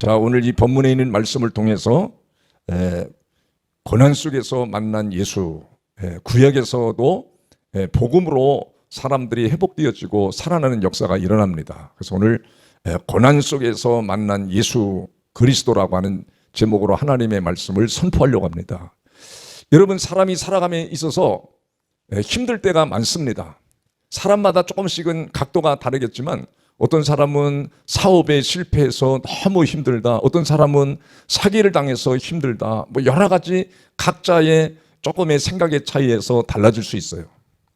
자, 오늘 이 본문에 있는 말씀을 통해서 고난 속에서 만난 예수, 구약에서도 복음으로 사람들이 회복되어지고 살아나는 역사가 일어납니다. 그래서 오늘 고난 속에서 만난 예수 그리스도라고 하는 제목으로 하나님의 말씀을 선포하려고 합니다. 여러분, 사람이 살아감에 있어서 힘들 때가 많습니다. 사람마다 조금씩은 각도가 다르겠지만 어떤 사람은 사업에 실패해서 너무 힘들다, 어떤 사람은 사기를 당해서 힘들다, 여러 가지 각자의 조금의 생각의 차이에서 달라질 수 있어요.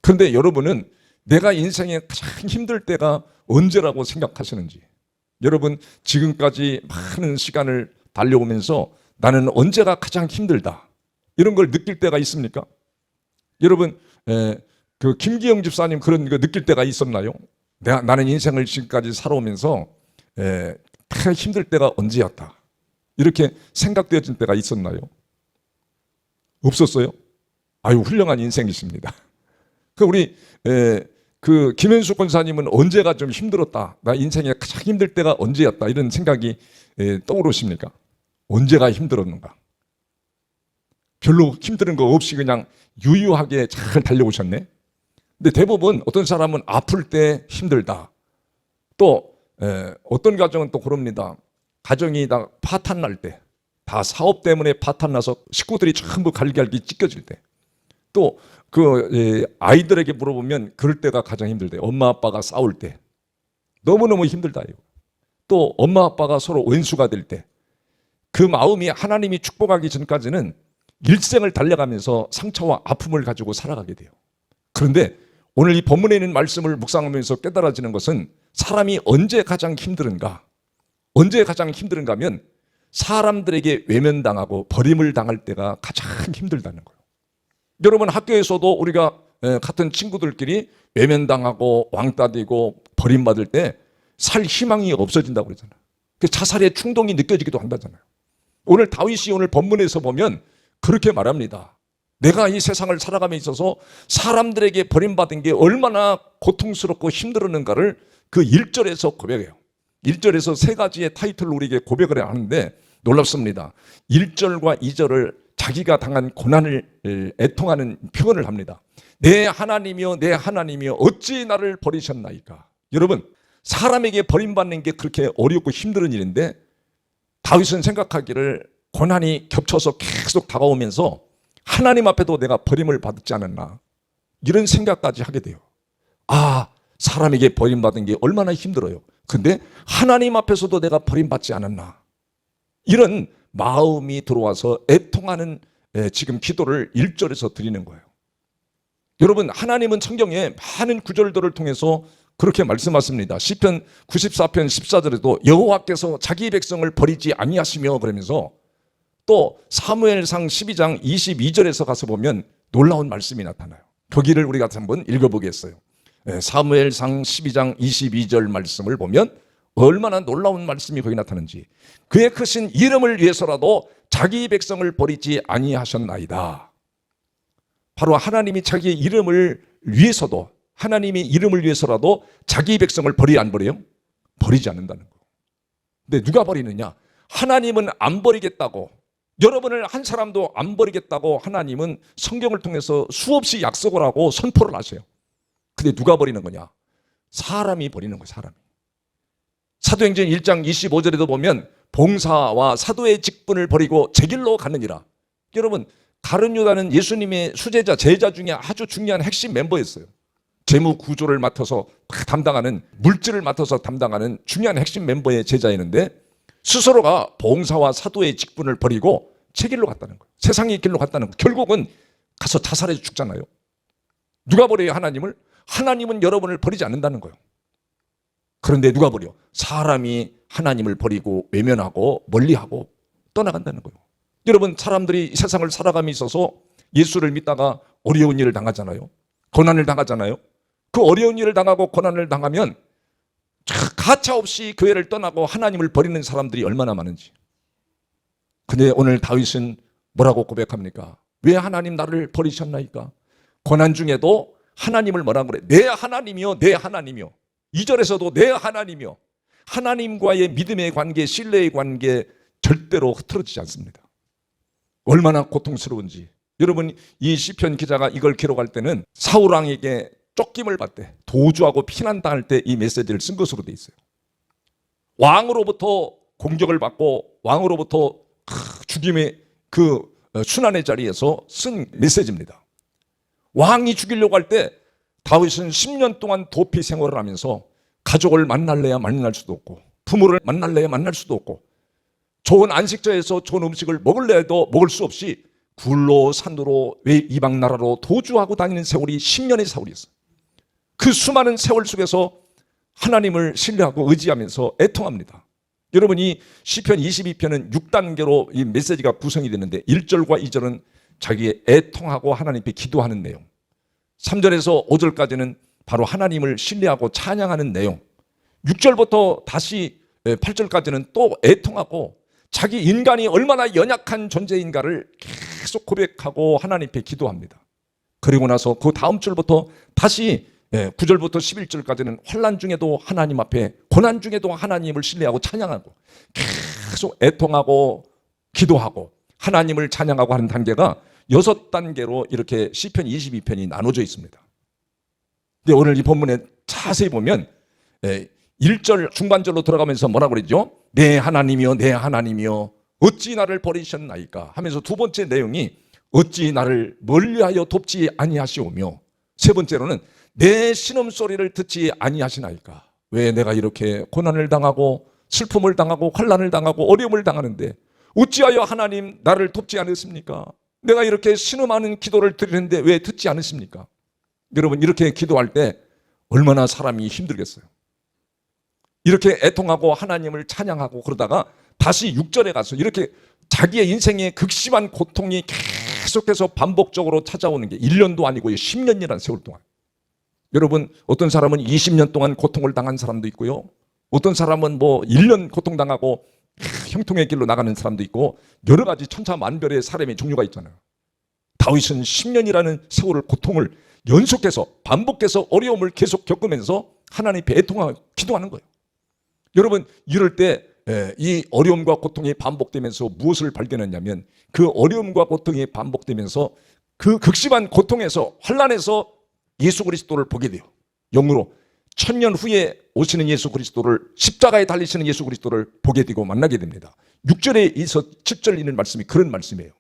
그런데 여러분은 내가 인생에 가장 힘들 때가 언제라고 생각하시는지, 여러분 지금까지 많은 시간을 달려오면서 나는 언제가 가장 힘들다, 이런 걸 느낄 때가 있습니까? 여러분, 그 김기영 집사님 그런 거 느낄 때가 있었나요? 나는 인생을 지금까지 살아오면서 가장 힘들 때가 언제였다, 이렇게 생각되어진 때가 있었나요? 없었어요? 아유, 훌륭한 인생이십니다. 우리 그 김현수 권사님은 언제가 좀 힘들었다, 나 인생에 가장 힘들 때가 언제였다, 이런 생각이 떠오르십니까? 언제가 힘들었는가? 별로 힘든 거 없이 그냥 유유하게 잘 달려오셨네. 근데 대부분 어떤 사람은 아플 때 힘들다, 또 어떤 가정은 또 그럽니다. 가정이 다 파탄 날 때, 다 사업 때문에 파탄 나서 식구들이 전부 갈기갈기 찢겨질 때, 또 그 아이들에게 물어보면 그럴 때가 가장 힘들대요. 엄마 아빠가 싸울 때 너무너무 힘들다. 또 엄마 아빠가 서로 원수가 될 때, 그 마음이 하나님이 축복하기 전까지는 일생을 달려가면서 상처와 아픔을 가지고 살아가게 돼요. 그런데 오늘 이 본문에 있는 말씀을 묵상하면서 깨달아지는 것은 사람이 언제 가장 힘든가, 언제 가장 힘든가 하면 사람들에게 외면당하고 버림을 당할 때가 가장 힘들다는 거예요. 여러분, 학교에서도 우리가 같은 친구들끼리 외면당하고 왕따 되고 버림받을 때 살 희망이 없어진다고 그러잖아요. 자살의 충동이 느껴지기도 한다잖아요. 오늘 다윗이 오늘 본문에서 보면 그렇게 말합니다. 내가 이 세상을 살아감에 있어서 사람들에게 버림받은 게 얼마나 고통스럽고 힘들었는가를 그 1절에서 고백해요. 1절에서 세 가지의 타이틀로 우리에게 고백을 하는데 놀랍습니다. 1절과 2절을 자기가 당한 고난을 애통하는 표현을 합니다. 내 하나님이여, 내 하나님이여, 어찌 나를 버리셨나이까. 여러분, 사람에게 버림받는 게 그렇게 어렵고 힘든 일인데 다윗은 생각하기를 고난이 겹쳐서 계속 다가오면서 하나님 앞에도 내가 버림을 받지 않았나, 이런 생각까지 하게 돼요. 아, 사람에게 버림받은 게 얼마나 힘들어요. 근데 하나님 앞에서도 내가 버림받지 않았나, 이런 마음이 들어와서 애통하는 지금 기도를 1절에서 드리는 거예요. 여러분, 하나님은 성경에 많은 구절들을 통해서 그렇게 말씀하십니다. 시편 94편 14절에도 여호와께서 자기 백성을 버리지 아니하시며, 그러면서 또 사무엘상 12장 22절에서 가서 보면 놀라운 말씀이 나타나요. 거기를 우리가 한번 읽어보겠어요. 사무엘상 12장 22절 말씀을 보면 얼마나 놀라운 말씀이 거기 나타나는지. 그의 크신 이름을 위해서라도 자기 백성을 버리지 아니하셨나이다. 바로 하나님이 자기의 이름을 위해서도, 하나님이 이름을 위해서라도 자기 백성을 버리 안 버려요? 버리지 않는다는 거. 근데 누가 버리느냐? 하나님은 안 버리겠다고, 여러분을 한 사람도 안 버리겠다고 하나님은 성경을 통해서 수없이 약속을 하고 선포를 하세요. 근데 누가 버리는 거냐? 사람이 버리는 거예요. 사람이. 사도행전 1장 25절에도 보면 봉사와 사도의 직분을 버리고 제 길로 가느니라. 여러분, 가룟 유다는 예수님의 수제자, 제자 중에 아주 중요한 핵심 멤버였어요. 재무 구조를 맡아서 담당하는, 물질을 맡아서 담당하는 중요한 핵심 멤버의 제자였는데 스스로가 봉사와 사도의 직분을 버리고 제 길로 갔다는 거예요. 세상의 길로 갔다는 거예요. 결국은 가서 자살해서 죽잖아요. 누가 버려요? 하나님을? 하나님은 여러분을 버리지 않는다는 거예요. 그런데 누가 버려? 사람이 하나님을 버리고 외면하고 멀리하고 떠나간다는 거예요. 여러분, 사람들이 세상을 살아감에 있어서 예수를 믿다가 어려운 일을 당하잖아요. 고난을 당하잖아요. 그 어려운 일을 당하고 고난을 당하면 가차없이 교회를 떠나고 하나님을 버리는 사람들이 얼마나 많은지. 근데 오늘 다윗은 뭐라고 고백합니까? 왜 하나님 나를 버리셨나이까? 고난 중에도 하나님을 뭐라고 그래? 내 하나님이요, 내 하나님이요. 2절에서도 내 하나님이요. 하나님과의 믿음의 관계, 신뢰의 관계 절대로 흐트러지지 않습니다. 얼마나 고통스러운지. 여러분, 이 시편 기자가 이걸 기록할 때는 사울 왕에게 쫓김을 받되 도주하고 피난당할 때 이 메시지를 쓴 것으로 돼 있어요. 왕으로부터 공격을 받고 왕으로부터 죽임의 그 순환의 자리에서 쓴 메시지입니다. 왕이 죽이려고 할 때 다윗은 10년 동안 도피 생활을 하면서 가족을 만날래야 만날 수도 없고 부모를 만날래야 만날 수도 없고 좋은 안식처에서 좋은 음식을 먹을래 해도 먹을 수 없이 굴로 산으로 이방 나라로 도주하고 다니는 세월이 10년의 세월이었어요. 그 수많은 세월 속에서 하나님을 신뢰하고 의지하면서 애통합니다. 여러분, 이 시편 22편은 6단계로 이 메시지가 구성이 되는데 1절과 2절은 자기의 애통하고 하나님께 기도하는 내용, 3절에서 5절까지는 바로 하나님을 신뢰하고 찬양하는 내용, 6절부터 다시 8절까지는 또 애통하고 자기 인간이 얼마나 연약한 존재인가를 계속 고백하고 하나님께 기도합니다. 그리고 나서 그 다음 절부터 다시 9절부터 11절까지는 환난 중에도 하나님 앞에, 고난 중에도 하나님을 신뢰하고 찬양하고 계속 애통하고 기도하고 하나님을 찬양하고 하는 단계가 6단계로 이렇게 시편 22편이 나눠져 있습니다. 근데 오늘 이 본문에 자세히 보면 1절 중반절로 들어가면서 뭐라고 그러죠? 내 하나님이여 내 하나님이여 어찌 나를 버리셨나이까 하면서 두 번째 내용이 어찌 나를 멀리하여 돕지 아니하시오며, 세 번째로는 내 신음소리를 듣지 아니하시나이까. 왜 내가 이렇게 고난을 당하고 슬픔을 당하고 환난을 당하고 어려움을 당하는데 어찌하여 하나님 나를 돕지 않으십니까? 내가 이렇게 신음하는 기도를 드리는데 왜 듣지 않으십니까? 여러분, 이렇게 기도할 때 얼마나 사람이 힘들겠어요. 이렇게 애통하고 하나님을 찬양하고 그러다가 다시 6절에 가서 이렇게 자기의 인생의 극심한 고통이 계속해서 반복적으로 찾아오는 게 1년도 아니고 10년이라는 세월 동안. 여러분, 어떤 사람은 20년 동안 고통을 당한 사람도 있고요, 어떤 사람은 뭐 1년 고통당하고 형통의 길로 나가는 사람도 있고, 여러 가지 천차만별의 사람의 종류가 있잖아요. 다윗은 10년이라는 세월을, 고통을 연속해서 반복해서 어려움을 계속 겪으면서 하나님 앞에 애통하고 기도하는 거예요. 여러분, 이럴 때 이 어려움과 고통이 반복되면서 무엇을 발견했냐면, 그 어려움과 고통이 반복되면서 그 극심한 고통에서, 환난에서 예수 그리스도를 보게 돼요. 영으로 1000년 후에 오시는 예수 그리스도를, 십자가에 달리시는 예수 그리스도를 보게 되고 만나게 됩니다. 6절에 이서 7절 있는 말씀이 그런 말씀이에요.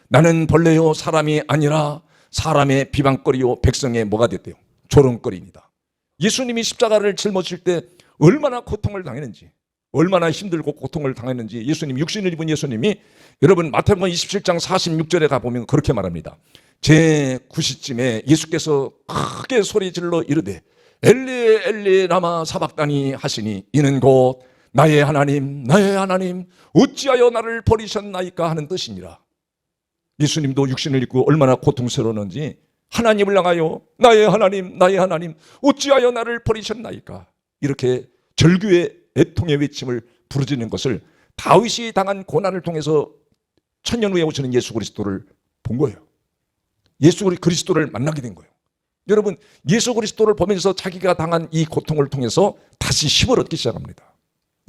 나는 벌레요 사람이 아니라 사람의 비방거리요 백성의 뭐가 됐대요? 조롱거리입니다. 예수님이 십자가를 짊어질 때 얼마나 고통을 당했는지, 얼마나 힘들고 고통을 당했는지 예수님, 육신을 입은 예수님이, 여러분 마태복음 27장 46절에 가보면 그렇게 말합니다. 제 9시쯤에 예수께서 크게 소리질러 이르되 엘리 엘리 라마 사박다니 하시니 이는 곧 나의 하나님 나의 하나님 어찌하여 나를 버리셨나이까 하는 뜻이니라. 예수님도 육신을 입고 얼마나 고통스러웠는지 하나님을 향하여 나의 하나님 나의 하나님 어찌하여 나를 버리셨나이까, 이렇게 절규의 애통의 외침을 부르짖는 것을 다윗이 당한 고난을 통해서 1000년 후에 오시는 예수 그리스도를 본 거예요. 예수 그리스도를 만나게 된 거예요. 여러분, 예수 그리스도를 보면서 자기가 당한 이 고통을 통해서 다시 힘을 얻기 시작합니다.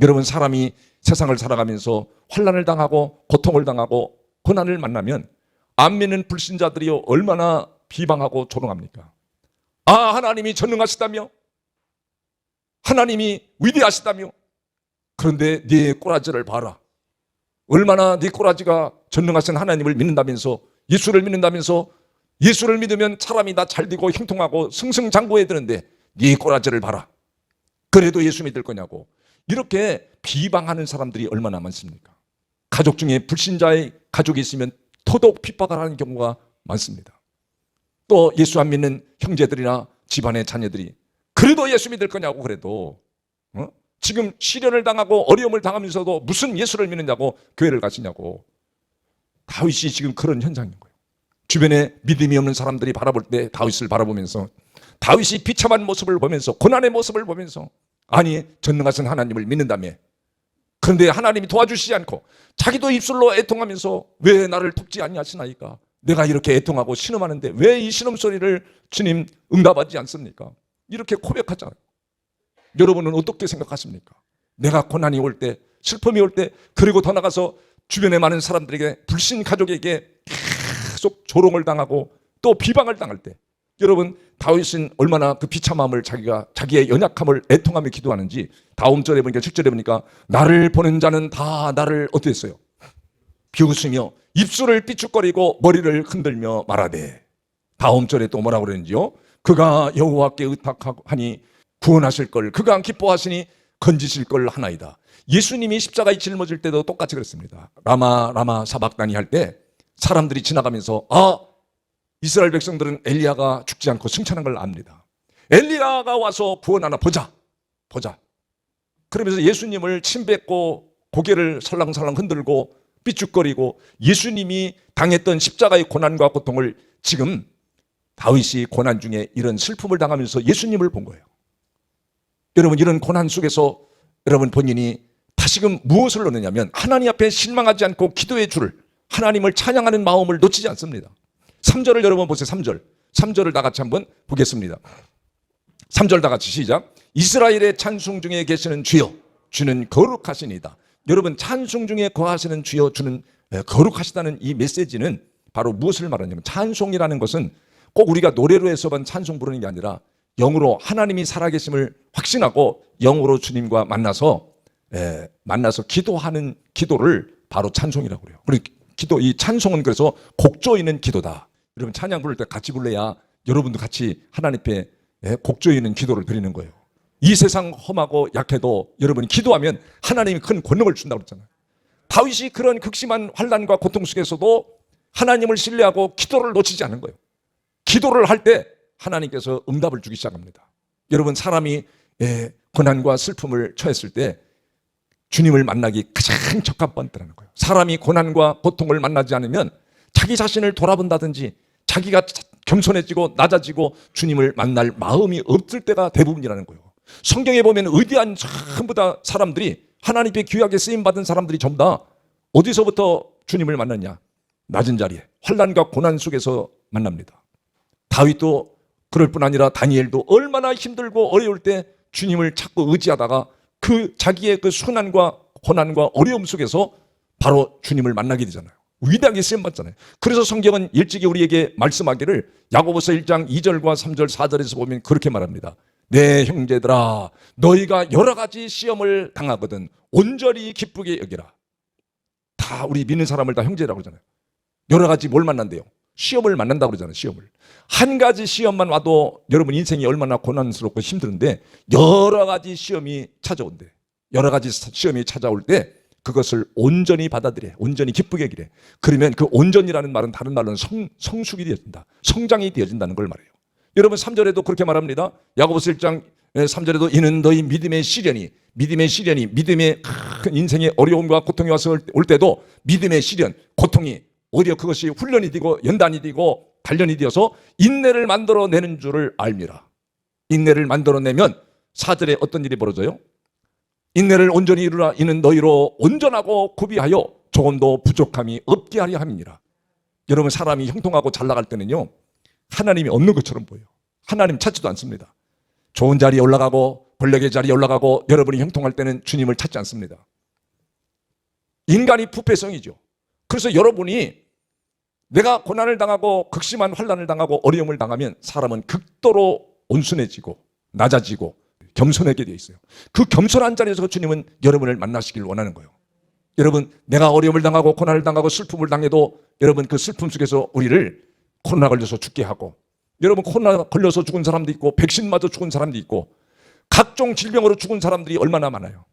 여러분, 사람이 세상을 살아가면서 환난을 당하고 고통을 당하고 고난을 만나면 안 믿는 불신자들이 얼마나 비방하고 조롱합니까? 아, 하나님이 전능하시다며, 하나님이 위대하시다며, 그런데 네 꼬라지를 봐라. 얼마나 네 꼬라지가 전능하신 하나님을 믿는다면서, 예수를 믿는다면서, 예수를 믿으면 사람이 다 잘되고 형통하고 승승장구해야 되는데 네 꼬라지를 봐라. 그래도 예수 믿을 거냐고. 이렇게 비방하는 사람들이 얼마나 많습니까? 가족 중에 불신자의 가족이 있으면 더더욱 핍박을 하는 경우가 많습니다. 또 예수 안 믿는 형제들이나 집안의 자녀들이 그래도 예수 믿을 거냐고, 그래도 지금 시련을 당하고 어려움을 당하면서도 무슨 예수를 믿느냐고 교회를 가시냐고. 다윗이 지금 그런 현상인 거예요. 주변에 믿음이 없는 사람들이 바라볼 때 다윗을 바라보면서, 다윗이 비참한 모습을 보면서, 고난의 모습을 보면서, 아니 전능하신 하나님을 믿는다며, 그런데 하나님이 도와주시지 않고 자기도 입술로 애통하면서 왜 나를 돕지 아니하시나이까, 내가 이렇게 애통하고 신음하는데 왜 이 신음소리를 주님 응답하지 않습니까? 이렇게 고백하잖아요. 여러분은 어떻게 생각하십니까? 내가 고난이 올 때, 슬픔이 올 때, 그리고 더 나가서 주변의 많은 사람들에게, 불신 가족에게 계속 조롱을 당하고 또 비방을 당할 때, 여러분 다윗은 얼마나 그 비참함을 자기의 연약함을 애통하며 기도하는지 다음 절에 보니까 7절에 보니까 나를 보는 자는 다 나를 어떻게 했어요? 비웃으며 입술을 삐죽거리고 머리를 흔들며 말하되, 다음 절에 또 뭐라고 그러는지요? 그가 여호와께 의탁하니 구원하실 걸, 그가 기뻐하시니 건지실 걸 하나이다. 예수님이 십자가에 짊어질 때도 똑같이 그랬습니다. 라마 라마 사박다니 할 때 사람들이 지나가면서 이스라엘 백성들은 엘리야가 죽지 않고 승천한 걸 압니다. 엘리야가 와서 구원하나 보자. 그러면서 예수님을 침뱉고 고개를 설랑설랑 흔들고 삐죽거리고 예수님이 당했던 십자가의 고난과 고통을 지금 다윗이 고난 중에 이런 슬픔을 당하면서 예수님을 본 거예요. 여러분, 이런 고난 속에서 여러분 본인이 다시금 무엇을 얻느냐면 하나님 앞에 실망하지 않고 기도의 줄을, 하나님을 찬양하는 마음을 놓치지 않습니다. 3절을 여러분 보세요. 3절을 다 같이 한번 보겠습니다. 3절 다 같이 시작. 이스라엘의 찬송 중에 계시는 주여, 주는 거룩하시니다. 여러분, 찬송 중에 거하시는 주여, 주는 거룩하시다는 이 메시지는 바로 무엇을 말하냐면, 찬송이라는 것은 꼭 우리가 노래로 해서만 찬송 부르는 게 아니라 영으로 하나님이 살아계심을 확신하고 영으로 주님과 만나서 기도하는 기도를 바로 찬송이라고 그래요. 그리고 이 찬송은 그래서 곡조 있는 기도다. 여러분, 찬양 부를 때 같이 불러야 여러분도 같이 하나님 앞에 곡조 있는 기도를 드리는 거예요. 이 세상 험하고 약해도 여러분이 기도하면 하나님이 큰 권능을 준다고 그랬잖아요. 다윗이 그런 극심한 환난과 고통 속에서도 하나님을 신뢰하고 기도를 놓치지 않은 거예요. 기도를 할 때 하나님께서 응답을 주기 시작합니다. 여러분, 사람이 고난과 슬픔을 처했을 때 주님을 만나기 가장 적합한 때라는 거예요. 사람이 고난과 고통을 만나지 않으면 자기 자신을 돌아본다든지 자기가 겸손해지고 낮아지고 주님을 만날 마음이 없을 때가 대부분이라는 거예요. 성경에 보면 의대한 전부 다 사람들이, 하나님께 귀하게 쓰임받은 사람들이 전부 다 어디서부터 주님을 만났냐? 낮은 자리에, 환난과 고난 속에서 만납니다. 다윗도 그럴 뿐 아니라 다니엘도 얼마나 힘들고 어려울 때 주님을 찾고 의지하다가 그 자기의 그 순환과 고난과 어려움 속에서 바로 주님을 만나게 되잖아요. 위대하게 쓰임받잖아요. 그래서 성경은 일찍이 우리에게 말씀하기를 야고보서 1장 2절과 3절 4절에서 보면 그렇게 말합니다. 내 형제들아, 너희가 여러 가지 시험을 당하거든 온전히 기쁘게 여기라. 다 우리 믿는 사람을 다 형제라고 그러잖아요. 여러 가지 뭘 만난대요? 시험을 만난다고 그러잖아요. 시험을. 한 가지 시험만 와도 여러분 인생이 얼마나 고난스럽고 힘든데 여러 가지 시험이 찾아온대. 여러 가지 시험이 찾아올 때 그것을 온전히 받아들여, 온전히 기쁘게 여기래. 그러면 그 온전이라는 말은 다른 말로는 성숙이 되어진다, 성장이 되어진다는 걸 말해요. 여러분 3절에도 그렇게 말합니다. 야고보서 1장 3절에도 이는 너희 믿음의 시련이 믿음의 큰 인생의 어려움과 고통이 와서 올 때도 믿음의 시련, 고통이 오히려 그것이 훈련이 되고 연단이 되고 단련이 되어서 인내를 만들어내는 줄을 알미라. 인내를 만들어내면 4절에 어떤 일이 벌어져요? 인내를 온전히 이루라. 이는 너희로 온전하고 구비하여 조금도 부족함이 없게 하려 함이니라. 여러분, 사람이 형통하고 잘 나갈 때는요, 하나님이 없는 것처럼 보여요. 하나님 찾지도 않습니다. 좋은 자리에 올라가고 권력의 자리에 올라가고 여러분이 형통할 때는 주님을 찾지 않습니다. 인간이 부패성이죠. 그래서 여러분이 내가 고난을 당하고 극심한 환난을 당하고 어려움을 당하면 사람은 극도로 온순해지고 낮아지고 겸손하게 되어 있어요. 그 겸손한 자리에서 주님은 여러분을 만나시길 원하는 거예요. 여러분, 내가 어려움을 당하고 고난을 당하고 슬픔을 당해도 여러분 그 슬픔 속에서 우리를 코로나 걸려서 죽게 하고, 여러분 코로나 걸려서 죽은 사람도 있고 백신 맞아 죽은 사람도 있고 각종 질병으로 죽은 사람들이 얼마나 많아요.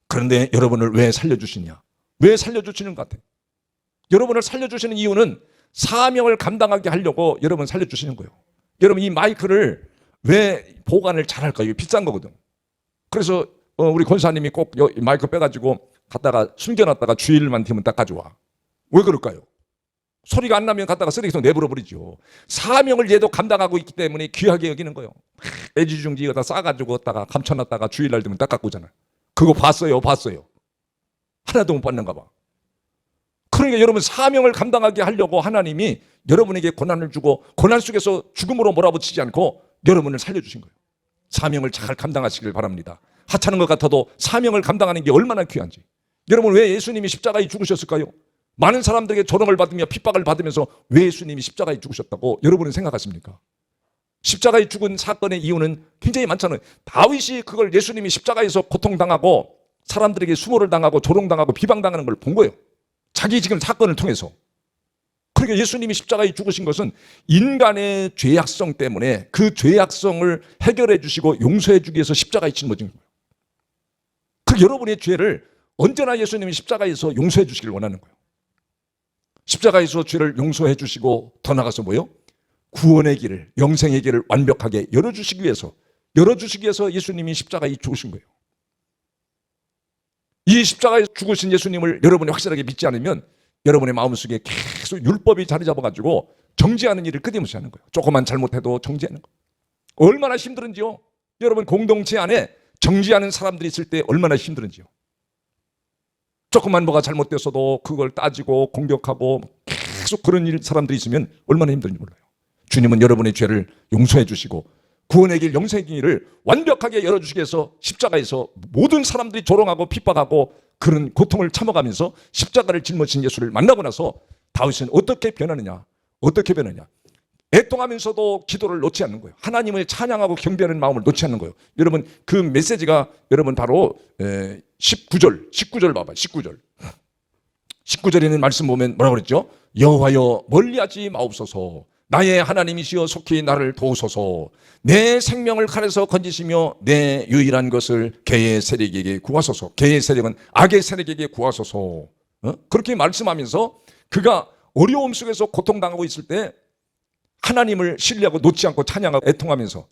그런데 여러분을 왜 살려주시냐? 왜 살려주시는 것 같아요? 여러분을 살려주시는 이유는 사명을 감당하게 하려고 여러분 살려주시는 거예요. 여러분, 이 마이크를 왜 보관을 잘할까요? 이거 비싼 거거든. 그래서 우리 권사님이 꼭 마이크 빼가지고 갖다가 숨겨놨다가 주일만 되면 딱 가져와. 왜 그럴까요? 소리가 안 나면 갖다가 쓰레기통 내버려 버리죠. 사명을 얘도 감당하고 있기 때문에 귀하게 여기는 거예요. 애지중지 갖다 싸가지고 갖다가 감춰놨다가 주일날 되면 딱 갖고 오잖아요. 그거 봤어요. 하나도 못 봤는가 봐. 그러니까 여러분, 사명을 감당하게 하려고 하나님이 여러분에게 고난을 주고 고난 속에서 죽음으로 몰아붙이지 않고 여러분을 살려주신 거예요. 사명을 잘 감당하시길 바랍니다. 하찮은 것 같아도 사명을 감당하는 게 얼마나 귀한지. 여러분, 왜 예수님이 십자가에 죽으셨을까요? 많은 사람들에게 조롱을 받으며 핍박을 받으면서 왜 예수님이 십자가에 죽으셨다고 여러분은 생각하십니까? 십자가에 죽은 사건의 이유는 굉장히 많잖아요. 다윗이 그걸 예수님이 십자가에서 고통당하고 사람들에게 수모를 당하고 조롱당하고 비방당하는 걸 본 거예요. 자기 지금 사건을 통해서. 그러니까 예수님이 십자가에 죽으신 것은 인간의 죄악성 때문에 그 죄악성을 해결해 주시고 용서해 주기 위해서 십자가에 짊어진 거예요. 그 여러분의 죄를 언제나 예수님이 십자가에서 용서해 주시길 원하는 거예요. 십자가에서 죄를 용서해 주시고 더 나가서 뭐요? 구원의 길을, 영생의 길을 완벽하게 열어주시기 위해서 예수님이 십자가에 죽으신 거예요. 이 십자가에 죽으신 예수님을 여러분이 확실하게 믿지 않으면 여러분의 마음속에 계속 율법이 자리 잡아가지고 정죄하는 일을 끊임없이 하는 거예요. 조금만 잘못해도 정죄하는 거예요. 얼마나 힘들은지요. 여러분, 공동체 안에 정죄하는 사람들이 있을 때 얼마나 힘들은지요. 조금만 뭐가 잘못됐어도 그걸 따지고 공격하고 계속 그런 사람들이 있으면 얼마나 힘든지 몰라요. 주님은 여러분의 죄를 용서해 주시고 구원의 길, 영생의 길을 완벽하게 열어주시기 위해서 십자가에서 모든 사람들이 조롱하고 핍박하고 그런 고통을 참아가면서 십자가를 짊어진 예수를 만나고 나서 다윗은 어떻게 변하느냐? 애통하면서도 기도를 놓지 않는 거예요. 하나님을 찬양하고 경배하는 마음을 놓지 않는 거예요. 여러분, 그 메시지가 여러분 바로 19절 봐봐요. 19절에 있는 말씀 보면 뭐라고 그랬죠? 여호와여 멀리하지 마옵소서. 나의 하나님이시여 속히 나를 도우소서. 내 생명을 칼에서 건지시며 내 유일한 것을 개의 세력에게 구하소서. 개의 세력은 악의 세력에게 구하소서. 그렇게 말씀하면서 그가 어려움 속에서 고통당하고 있을 때 하나님을 신뢰하고 놓지 않고 찬양하고 애통하면서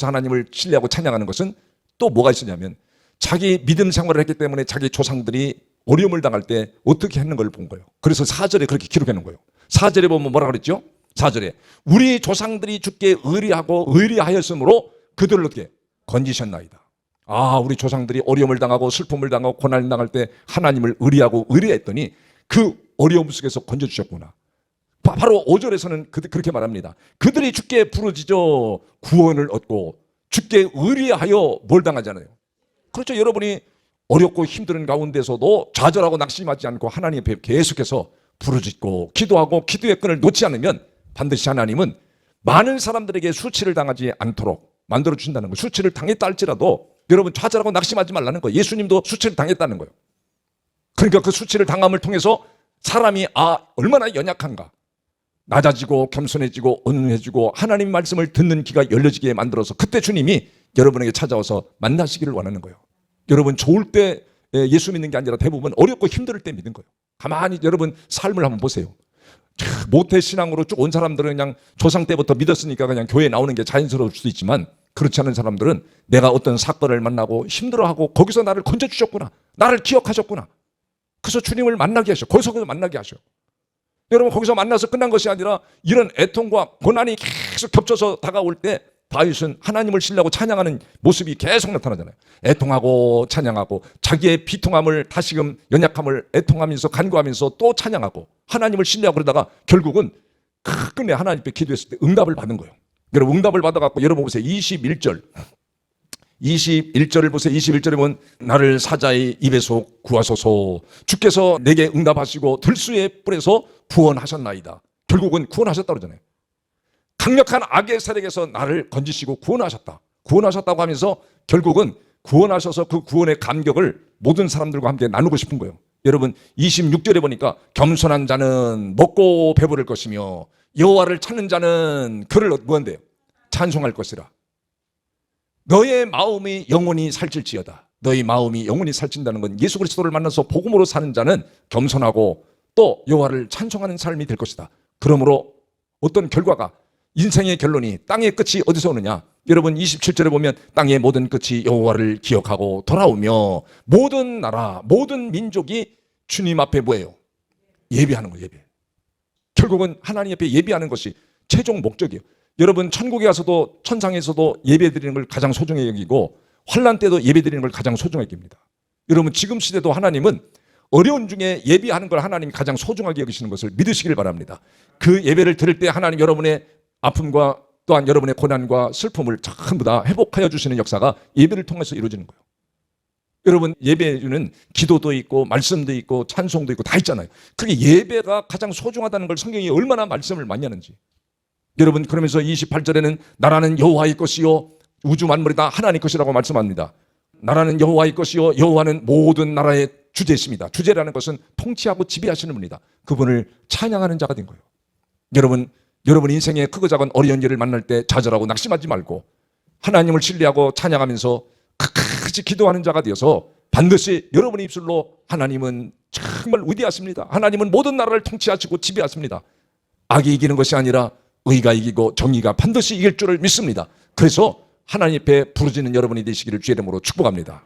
하나님을 신뢰하고 찬양하는 것은 또 뭐가 있었냐면 자기 믿음 생활을 했기 때문에 자기 조상들이 어려움을 당할 때 어떻게 했는 걸 본 거예요. 그래서 4절에 그렇게 기록해 놓은 거예요. 4절에 보면 뭐라 그랬죠? 4절에 우리 조상들이 주께 의리하였으므로 그들을 어떻게 건지셨나이다. 아, 우리 조상들이 어려움을 당하고 슬픔을 당하고 고난을 당할 때 하나님을 의리했더니 그 어려움 속에서 건져주셨구나. 바로 5절에서는 그렇게 말합니다. 그들이 주께 부르짖어 구원을 얻고 주께 의리하여 뭘 당하잖아요. 그렇죠. 여러분이 어렵고 힘든 가운데서도 좌절하고 낙심하지 않고 하나님 앞에 계속해서 부르짖고 기도하고 기도의 끈을 놓지 않으면 반드시 하나님은 많은 사람들에게 수치를 당하지 않도록 만들어주신다는 거예요. 수치를 당했다 할지라도 여러분 좌절하고 낙심하지 말라는 거예요. 예수님도 수치를 당했다는 거예요. 그러니까 그 수치를 당함을 통해서 사람이 얼마나 연약한가, 낮아지고 겸손해지고 온유해지고 하나님 말씀을 듣는 귀가 열려지게 만들어서 그때 주님이 여러분에게 찾아와서 만나시기를 원하는 거예요. 여러분 좋을 때 예수 믿는 게 아니라 대부분 어렵고 힘들 때 믿는 거예요. 가만히 여러분 삶을 한번 보세요. 모태신앙으로 쭉 온 사람들은 그냥 조상 때부터 믿었으니까 그냥 교회에 나오는 게 자연스러울 수도 있지만 그렇지 않은 사람들은 내가 어떤 사건을 만나고 힘들어하고 거기서 나를 건져주셨구나, 나를 기억하셨구나. 그래서 주님을 만나게 하셔. 거기서 만나게 하셔. 여러분 거기서 만나서 끝난 것이 아니라 이런 애통과 고난이 계속 겹쳐서 다가올 때 다윗은 하나님을 신뢰하고 찬양하는 모습이 계속 나타나잖아요. 애통하고 찬양하고 자기의 비통함을 다시금 연약함을 애통하면서 간구하면서 또 찬양하고 하나님을 신뢰하고 그러다가 결국은 끝내 하나님 앞에 기도했을 때 응답을 받은 거예요. 여러분 응답을 받아갖고 여러분 보세요. 21절을 보세요. 21절에 보면 나를 사자의 입에서 구하소서. 주께서 내게 응답하시고 들수의 뿔에서 구원하셨나이다. 결국은 구원하셨다고 그러잖아요. 강력한 악의 세력에서 나를 건지시고 구원하셨다고 하면서 결국은 구원하셔서 그 구원의 감격을 모든 사람들과 함께 나누고 싶은 거예요. 여러분 26절에 보니까 겸손한 자는 먹고 배부를 것이며 여호와를 찾는 자는 그를 뭐한대요? 찬송할 것이라. 너의 마음이 영원히 살찔지어다. 너의 마음이 영원히 살찐다는 건 예수 그리스도를 만나서 복음으로 사는 자는 겸손하고 또 여호와를 찬송하는 삶이 될 것이다. 그러므로 어떤 결과가 인생의 결론이 땅의 끝이 어디서 오느냐? 여러분 27절에 보면 땅의 모든 끝이 여호와를 기억하고 돌아오며 모든 나라 모든 민족이 주님 앞에 뭐예요? 예배하는 거예요. 예배. 결국은 하나님 앞에 예배하는 것이 최종 목적이에요. 여러분 천국에 가서도 천상에서도 예배드리는 걸 가장 소중히 여기고 환난 때도 예배드리는 걸 가장 소중하게 여깁니다. 여러분 지금 시대도 하나님은 어려운 중에 예배하는 걸 하나님이 가장 소중하게 여기시는 것을 믿으시길 바랍니다. 그 예배를 드릴 때 하나님 여러분의 아픔과 또한 여러분의 고난과 슬픔을 전부 다 회복하여 주시는 역사가 예배를 통해서 이루어지는 거예요. 여러분, 예배는 기도도 있고 말씀도 있고 찬송도 있고 다 있잖아요. 그게 예배가 가장 소중하다는 걸 성경이 얼마나 말씀을 많이 하는지. 여러분, 그러면서 28절에는 나라는 여호와의 것이요 우주 만물이 다 하나님 것이라고 말씀합니다. 나라는 여호와의 것이요 여호와는 모든 나라의 주제이십니다. 주제라는 것은 통치하고 지배하시는 분이다. 그분을 찬양하는 자가 된 거예요. 여러분 인생의 크고 작은 어려운 일을 만날 때 좌절하고 낙심하지 말고 하나님을 신뢰하고 찬양하면서 끝까지 기도하는 자가 되어서 반드시 여러분의 입술로 하나님은 정말 위대하십니다. 하나님은 모든 나라를 통치하시고 지배하십니다. 악이 이기는 것이 아니라 의가 이기고 정의가 반드시 이길 줄을 믿습니다. 그래서 하나님 앞에 부르짖는 여러분이 되시기를 주의 이름으로 축복합니다.